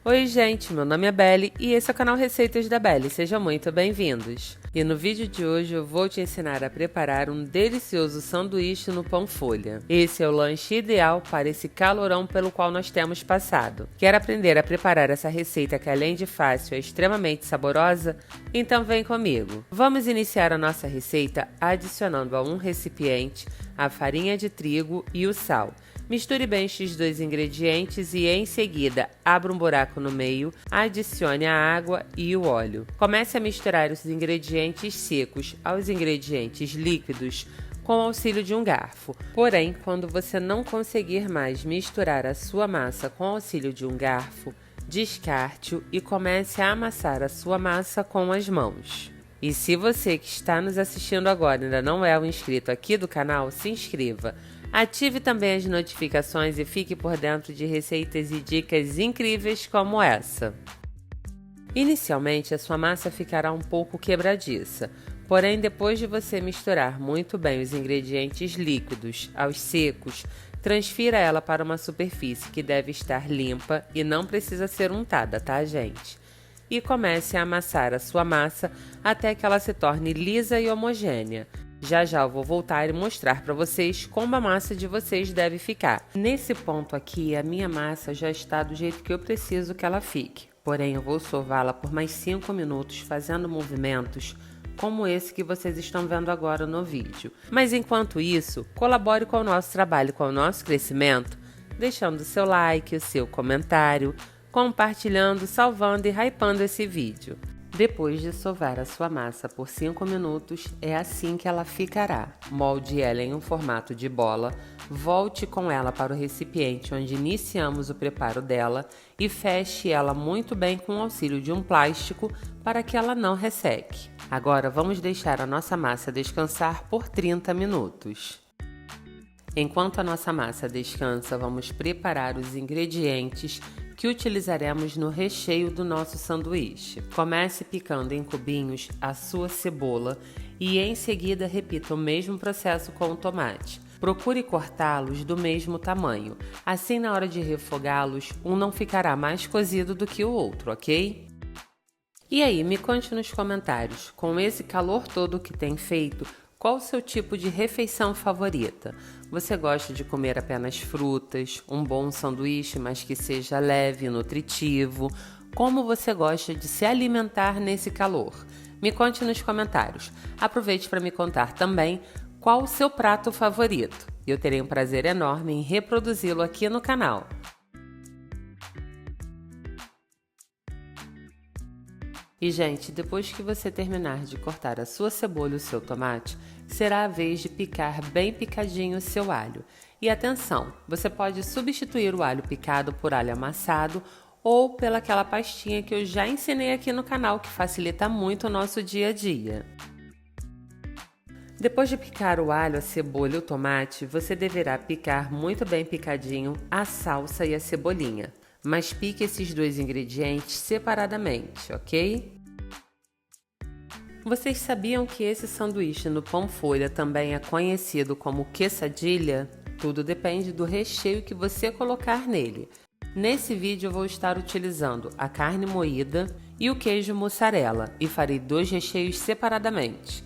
Oi gente, meu nome é Belly e esse é o canal Receitas da Belly, sejam muito bem-vindos. E no vídeo de hoje eu vou te ensinar a preparar um delicioso sanduíche no pão folha. Esse é o lanche ideal para esse calorão pelo qual nós temos passado. Quer aprender a preparar essa receita que além de fácil é extremamente saborosa? Então vem comigo. Vamos iniciar a nossa receita adicionando a um recipiente a farinha de trigo e o sal. Misture bem estes dois ingredientes e em seguida abra um buraco no meio, adicione a água e o óleo. Comece a misturar os ingredientes secos aos ingredientes líquidos com o auxílio de um garfo. Porém, quando você não conseguir mais misturar a sua massa com o auxílio de um garfo, descarte-o e comece a amassar a sua massa com as mãos. E se você que está nos assistindo agora ainda não é um inscrito aqui do canal, se inscreva. Ative também as notificações e fique por dentro de receitas e dicas incríveis como essa. Inicialmente, a sua massa ficará um pouco quebradiça, porém depois de você misturar muito bem os ingredientes líquidos aos secos, transfira ela para uma superfície que deve estar limpa e não precisa ser untada, tá, gente? E comece a amassar a sua massa até que ela se torne lisa e homogênea. Já já eu vou voltar e mostrar para vocês como a massa de vocês deve ficar. Nesse ponto aqui, a minha massa já está do jeito que eu preciso que ela fique. Porém, eu vou sová-la por mais 5 minutos fazendo movimentos como esse que vocês estão vendo agora no vídeo. Mas enquanto isso, colabore com o nosso trabalho, com o nosso crescimento, deixando o seu like, o seu comentário, compartilhando, salvando e hypando esse vídeo. Depois de sovar a sua massa por 5 minutos, é assim que ela ficará. Molde ela em um formato de bola, volte com ela para o recipiente onde iniciamos o preparo dela e feche ela muito bem com o auxílio de um plástico para que ela não resseque. Agora vamos deixar a nossa massa descansar por 30 minutos. Enquanto a nossa massa descansa, vamos preparar os ingredientes que utilizaremos no recheio do nosso sanduíche. Comece picando em cubinhos a sua cebola e em seguida repita o mesmo processo com o tomate. Procure cortá-los do mesmo tamanho, assim na hora de refogá-los, um não ficará mais cozido do que o outro, ok? E aí, me conte nos comentários, com esse calor todo que tem feito, qual o seu tipo de refeição favorita? Você gosta de comer apenas frutas, um bom sanduíche, mas que seja leve e nutritivo? Como você gosta de se alimentar nesse calor? Me conte nos comentários. Aproveite para me contar também qual o seu prato favorito. Eu terei um prazer enorme em reproduzi-lo aqui no canal. E, gente, depois que você terminar de cortar a sua cebola e o seu tomate, será a vez de picar bem picadinho o seu alho. E atenção, você pode substituir o alho picado por alho amassado ou pelaquela pastinha que eu já ensinei aqui no canal, que facilita muito o nosso dia a dia. Depois de picar o alho, a cebola e o tomate, você deverá picar muito bem picadinho a salsa e a cebolinha. Mas pique esses dois ingredientes separadamente, ok? Vocês sabiam que esse sanduíche no pão folha também é conhecido como quesadilha? Tudo depende do recheio que você colocar nele. Nesse vídeo eu vou estar utilizando a carne moída e o queijo mussarela e farei dois recheios separadamente.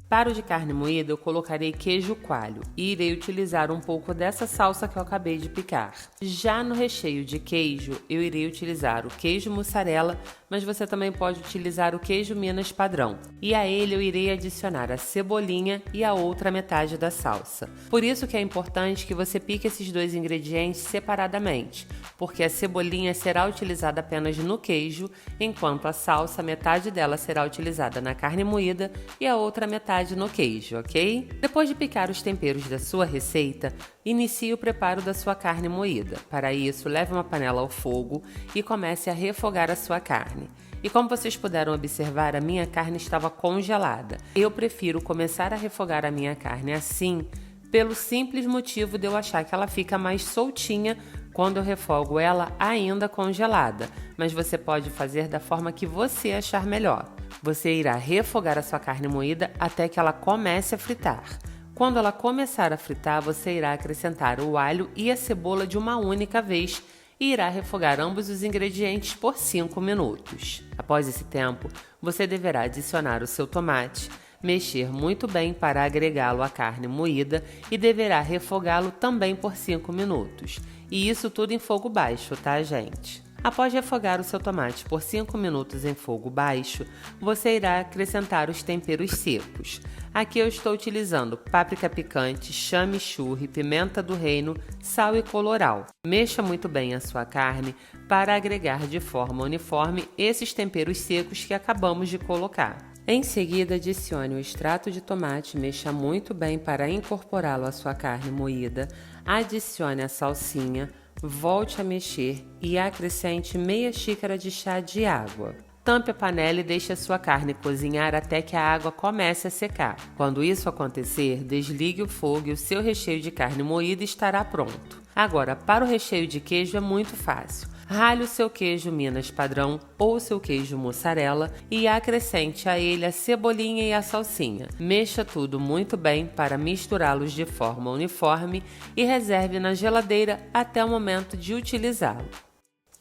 Para o de carne moída, eu colocarei queijo coalho e irei utilizar um pouco dessa salsa que eu acabei de picar. Já no recheio de queijo, eu irei utilizar o queijo mussarela, mas você também pode utilizar o queijo Minas padrão. E a ele eu irei adicionar a cebolinha e a outra metade da salsa. Por isso que é importante que você pique esses dois ingredientes separadamente, porque a cebolinha será utilizada apenas no queijo, enquanto a salsa, metade dela será utilizada na carne moída e a outra metade no queijo, ok? Depois de picar os temperos da sua receita, inicie o preparo da sua carne moída. Para isso, leve uma panela ao fogo e comece a refogar a sua carne. E como vocês puderam observar, a minha carne estava congelada. Eu prefiro começar a refogar a minha carne assim, pelo simples motivo de eu achar que ela fica mais soltinha quando eu refogo ela ainda congelada, mas você pode fazer da forma que você achar melhor. Você irá refogar a sua carne moída até que ela comece a fritar. Quando ela começar a fritar, você irá acrescentar o alho e a cebola de uma única vez e irá refogar ambos os ingredientes por 5 minutos. Após esse tempo, você deverá adicionar o seu tomate, mexer muito bem para agregá-lo à carne moída e deverá refogá-lo também por 5 minutos. E isso tudo em fogo baixo, tá, gente? Após refogar o seu tomate por 5 minutos em fogo baixo, você irá acrescentar os temperos secos. Aqui eu estou utilizando páprica picante, chimichurri, pimenta do reino, sal e colorau. Mexa muito bem a sua carne para agregar de forma uniforme esses temperos secos que acabamos de colocar. Em seguida, adicione o extrato de tomate, mexa muito bem para incorporá-lo à sua carne moída, adicione a salsinha, volte a mexer e acrescente meia xícara de chá de água. Tampe a panela e deixe a sua carne cozinhar até que a água comece a secar. Quando isso acontecer, desligue o fogo e o seu recheio de carne moída estará pronto. Agora, para o recheio de queijo é muito fácil. Rale o seu queijo Minas padrão ou o seu queijo mussarela e acrescente a ele a cebolinha e a salsinha. Mexa tudo muito bem para misturá-los de forma uniforme e reserve na geladeira até o momento de utilizá-lo.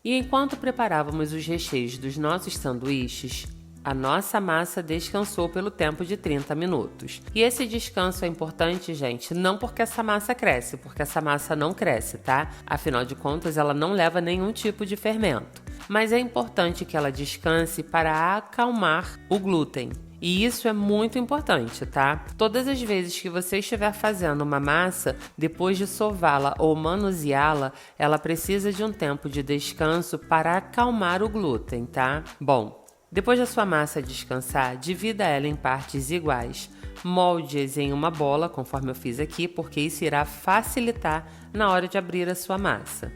E enquanto preparávamos os recheios dos nossos sanduíches, a nossa massa descansou pelo tempo de 30 minutos. E esse descanso é importante, gente, não porque essa massa cresce, porque essa massa não cresce, tá? Afinal de contas, ela não leva nenhum tipo de fermento. Mas é importante que ela descanse para acalmar o glúten. E isso é muito importante, tá? Todas as vezes que você estiver fazendo uma massa, depois de sová-la ou manuseá-la, ela precisa de um tempo de descanso para acalmar o glúten, tá? Bom, depois da sua massa descansar, divida ela em partes iguais. Molde-as em uma bola, conforme eu fiz aqui, porque isso irá facilitar na hora de abrir a sua massa.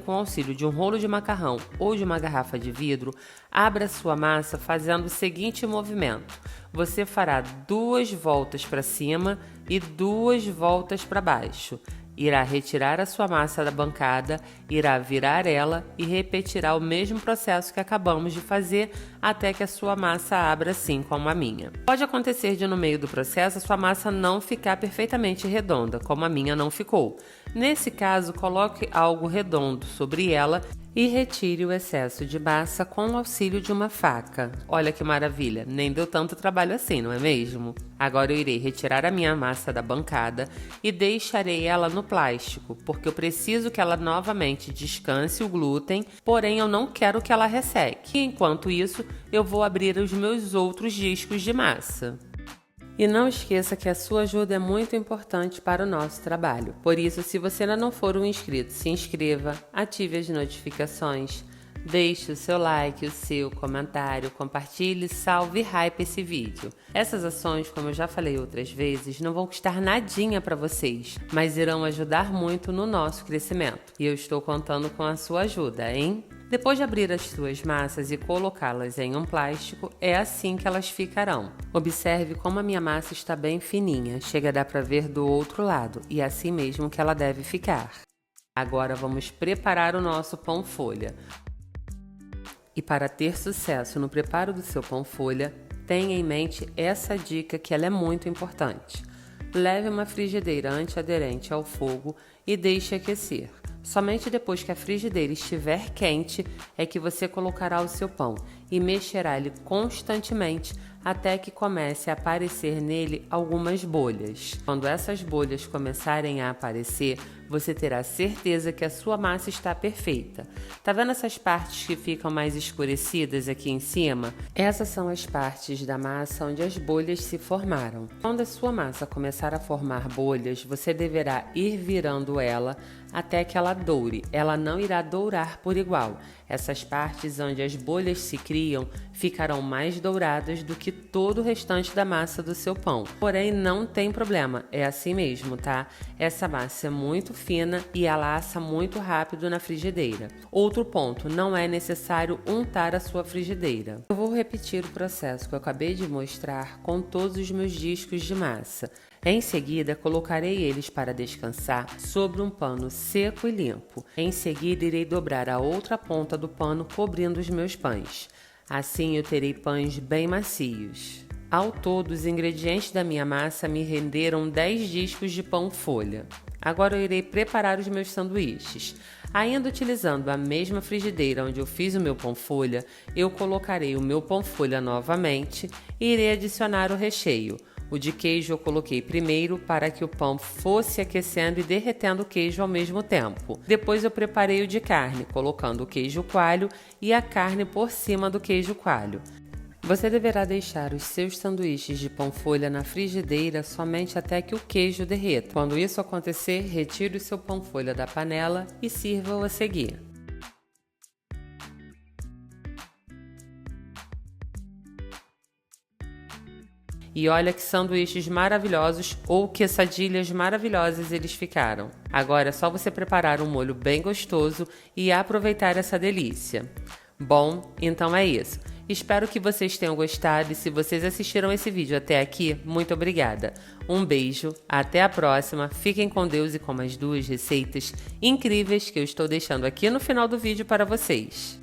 Com o auxílio de um rolo de macarrão ou de uma garrafa de vidro, abra sua massa fazendo o seguinte movimento. Você fará 2 voltas para cima e 2 voltas para baixo. Irá retirar a sua massa da bancada, irá virar ela e repetirá o mesmo processo que acabamos de fazer até que a sua massa abra assim como a minha. Pode acontecer de no meio do processo a sua massa não ficar perfeitamente redonda, como a minha não ficou. Nesse caso, coloque algo redondo sobre ela e retire o excesso de massa com o auxílio de uma faca. Olha que maravilha, nem deu tanto trabalho assim, não é mesmo? Agora eu irei retirar a minha massa da bancada e deixarei ela no plástico, porque eu preciso que ela novamente descanse o glúten, porém eu não quero que ela resseque. E enquanto isso, eu vou abrir os meus outros discos de massa. E não esqueça que a sua ajuda é muito importante para o nosso trabalho. Por isso, se você ainda não for um inscrito, se inscreva, ative as notificações, deixe o seu like, o seu comentário, compartilhe, salve e hype esse vídeo. Essas ações, como eu já falei outras vezes, não vão custar nadinha para vocês, mas irão ajudar muito no nosso crescimento. E eu estou contando com a sua ajuda, hein? Depois de abrir as suas massas e colocá-las em um plástico, é assim que elas ficarão. Observe como a minha massa está bem fininha, chega a dar para ver do outro lado, e é assim mesmo que ela deve ficar. Agora vamos preparar o nosso pão folha. E para ter sucesso no preparo do seu pão folha, tenha em mente essa dica que ela é muito importante. Leve uma frigideira antiaderente ao fogo e deixe aquecer. Somente depois que a frigideira estiver quente é que você colocará o seu pão e mexerá ele constantemente até que comece a aparecer nele algumas bolhas. Quando essas bolhas começarem a aparecer, você terá certeza que a sua massa está perfeita. Tá vendo essas partes que ficam mais escurecidas aqui em cima? Essas são as partes da massa onde as bolhas se formaram. Quando a sua massa começar a formar bolhas, você deverá ir virando ela até que ela doure. Ela não irá dourar por igual. Essas partes onde as bolhas se criam ficarão mais douradas do que todo o restante da massa do seu pão. Porém, não tem problema, é assim mesmo, tá? Essa massa é muito fina e ela assa muito rápido na frigideira. Outro ponto, não é necessário untar a sua frigideira. Eu vou repetir o processo que eu acabei de mostrar com todos os meus discos de massa. Em seguida, colocarei eles para descansar sobre um pano seco e limpo. Em seguida, irei dobrar a outra ponta do pano cobrindo os meus pães. Assim, eu terei pães bem macios. Ao todo, os ingredientes da minha massa me renderam 10 discos de pão folha. Agora eu irei preparar os meus sanduíches. Ainda utilizando a mesma frigideira onde eu fiz o meu pão folha, eu colocarei o meu pão folha novamente e irei adicionar o recheio. O de queijo eu coloquei primeiro para que o pão fosse aquecendo e derretendo o queijo ao mesmo tempo. Depois eu preparei o de carne, colocando o queijo coalho e a carne por cima do queijo coalho. Você deverá deixar os seus sanduíches de pão folha na frigideira somente até que o queijo derreta. Quando isso acontecer, retire o seu pão folha da panela e sirva-o a seguir. E olha que sanduíches maravilhosos ou quesadilhas maravilhosas eles ficaram. Agora é só você preparar um molho bem gostoso e aproveitar essa delícia. Bom, então é isso. Espero que vocês tenham gostado e se vocês assistiram esse vídeo até aqui, muito obrigada. Um beijo, até a próxima, fiquem com Deus e com as duas receitas incríveis que eu estou deixando aqui no final do vídeo para vocês.